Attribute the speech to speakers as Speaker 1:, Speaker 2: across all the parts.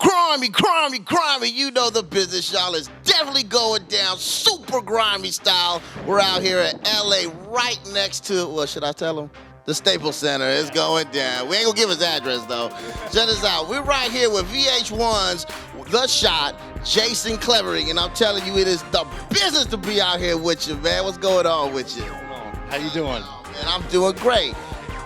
Speaker 1: Grimy. You know the business, y'all. Is definitely going down super grimy style. We're out here at LA right next to, what should I tell them? The Staples Center is going down. We ain't gonna give his address though. Check this out. We're right here with VH1's The Shot, Jason Clevering, and I'm telling you, it is the business to be out here with you, man. What's going on with you?
Speaker 2: How you doing?
Speaker 1: Man, I'm doing great.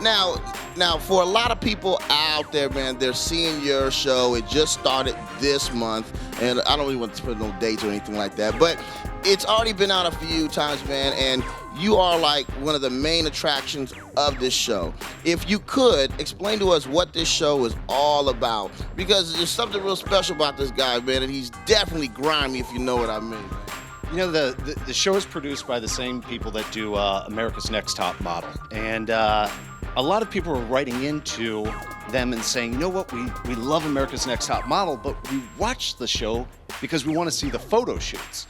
Speaker 1: Now, for a lot of people out there, man, they're seeing your show. It just started this month, and I don't even want to put no dates or anything like that, but it's already been out a few times, man, and you are like one of the main attractions of this show. If you could, explain to us what this show is all about, because there's something real special about this guy, man, and he's definitely grimy, if you know what I mean.
Speaker 2: You know, the show is produced by the same people that do America's Next Top Model, and a lot of people are writing into them and saying, you know what, we love America's Next Top Model, but we watch the show because we want to see the photo shoots.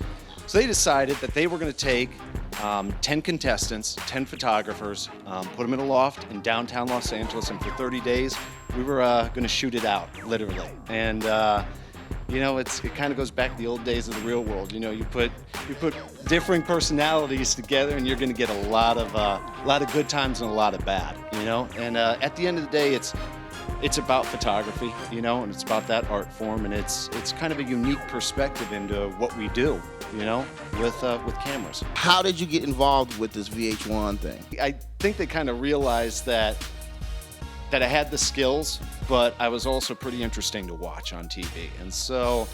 Speaker 2: So they decided that they were going to take 10 contestants, 10 photographers, put them in a loft in downtown Los Angeles, and for 30 days, we were going to shoot it out, literally. And you know, it kind of goes back to the old days of the real world. You know, you put differing personalities together, and you're going to get a lot of good times and a lot of bad. You know, and at the end of the day, it's about photography. You know, and it's about that art form, and it's kind of a unique perspective into what we do. You know, with cameras.
Speaker 1: How did you get involved with this VH1 thing?
Speaker 2: I think they kind of realized that I had the skills, but I was also pretty interesting to watch on TV. And so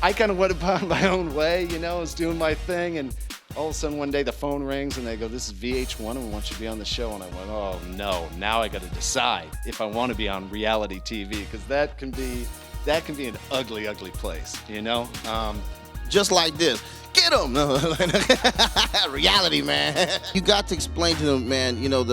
Speaker 2: I kind of went about my own way, you know, I was doing my thing, and all of a sudden one day the phone rings and they go, "This is VH1 and we want you to be on the show." And I went, "Oh no, now I got to decide if I want to be on reality TV, because that can be an ugly, ugly place, you know?"
Speaker 1: Just like this. Get him! Reality, man. You got to explain to them, man, you know,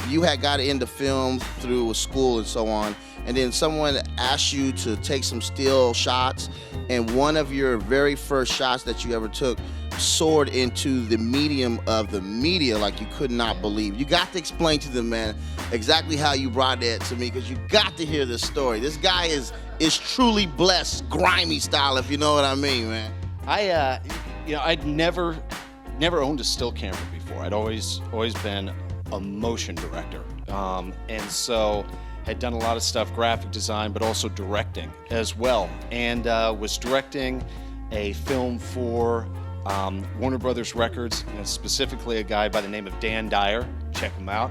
Speaker 1: you had got into film through school and so on, and then someone asked you to take some still shots, and one of your very first shots that you ever took soared into the medium of the media like you could not believe. You got to explain to them, man, exactly how you brought that to me, because you got to hear this story. This guy is truly blessed, grimy style, if you know what I mean, man.
Speaker 2: You know, I'd never owned a still camera before. I'd always been a motion director, and so had done a lot of stuff, graphic design, but also directing as well. And was directing a film for Warner Brothers Records, and specifically a guy by the name of Dan Dyer. Check him out.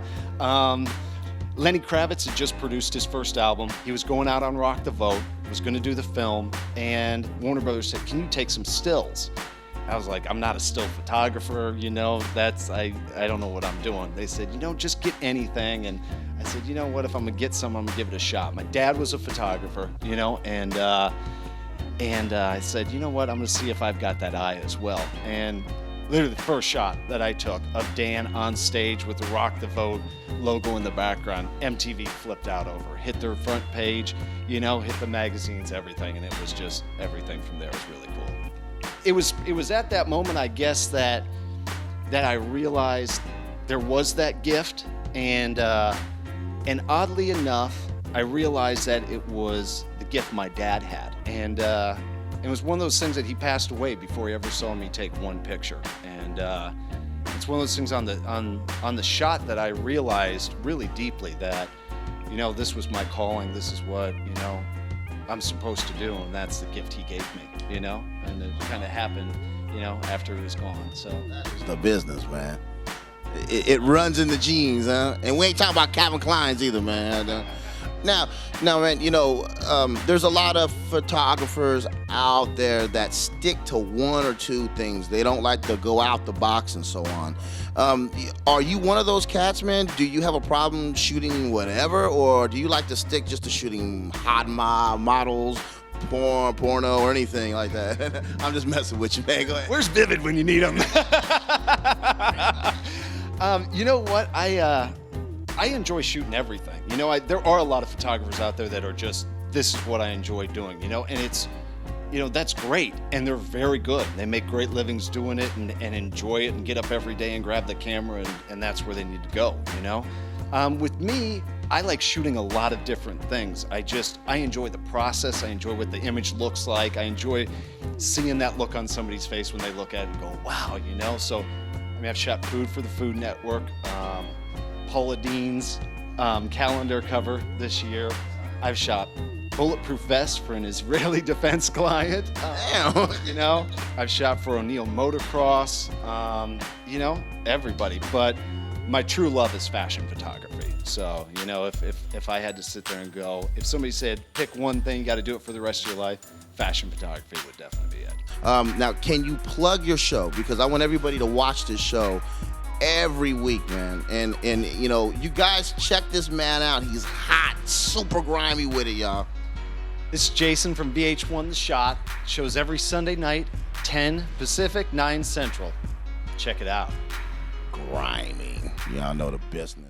Speaker 2: Lenny Kravitz had just produced his first album. He was going out on Rock the Vote, was going to do the film, and Warner Brothers said, "Can you take some stills?" I was like, "I'm not a still photographer, you know, I don't know what I'm doing." They said, "You know, just get anything." And I said, "You know what, if I'm gonna get some, I'm gonna give it a shot." My dad was a photographer, you know, and I said, "You know what, I'm gonna see if I've got that eye as well." And literally the first shot that I took of Dan on stage with the Rock the Vote logo in the background, MTV flipped out over, hit their front page, you know, hit the magazines, everything, and it was just everything from there was really cool. It was at that moment, I guess, that I realized there was that gift, and oddly enough, I realized that it was the gift my dad had, and it was one of those things that he passed away before he ever saw me take one picture, and it's one of those things on the shot that I realized really deeply that, you know, this was my calling, this is what, you know, I'm supposed to do, and that's the gift he gave me, you know, and it kind of happened, you know, after he was gone. So
Speaker 1: that's the business, man. It runs in the genes, huh? And we ain't talking about Calvin Klein's either, man. Now, man, you know, there's a lot of photographers out there that stick to one or two things. They don't like to go out the box and so on. Are you one of those cats, man? Do you have a problem shooting whatever, or do you like to stick just to shooting hot models, porno, or anything like that? I'm just messing with you, man. Go ahead.
Speaker 2: Where's Vivid when you need him? You know what? I enjoy shooting everything. You know, there are a lot of photographers out there that are just, this is what I enjoy doing, you know, and it's, you know, that's great, and they're very good. They make great livings doing it and enjoy it and get up every day and grab the camera, and that's where they need to go, you know. With me, I like shooting a lot of different things. I enjoy the process. I enjoy what the image looks like. I enjoy seeing that look on somebody's face when they look at it and go, wow, you know? So, I mean, I've shot food for the Food Network, Paula Dean's calendar cover this year. I've shot bulletproof vest for an Israeli defense client.
Speaker 1: Damn.
Speaker 2: You know, I've shot for O'Neill Motocross, you know, everybody. But my true love is fashion photography. So, you know, if I had to sit there and go, if somebody said, pick one thing, you got to do it for the rest of your life, fashion photography would definitely be it.
Speaker 1: Now, can you plug your show? Because I want everybody to watch this show every week, man. And you know, you guys check this man out. He's hot, super grimy with it, y'all.
Speaker 2: This is Jason from VH1 The Shot. Shows every Sunday night, 10 Pacific, 9 Central. Check it out.
Speaker 1: Grimy. Y'all know the business.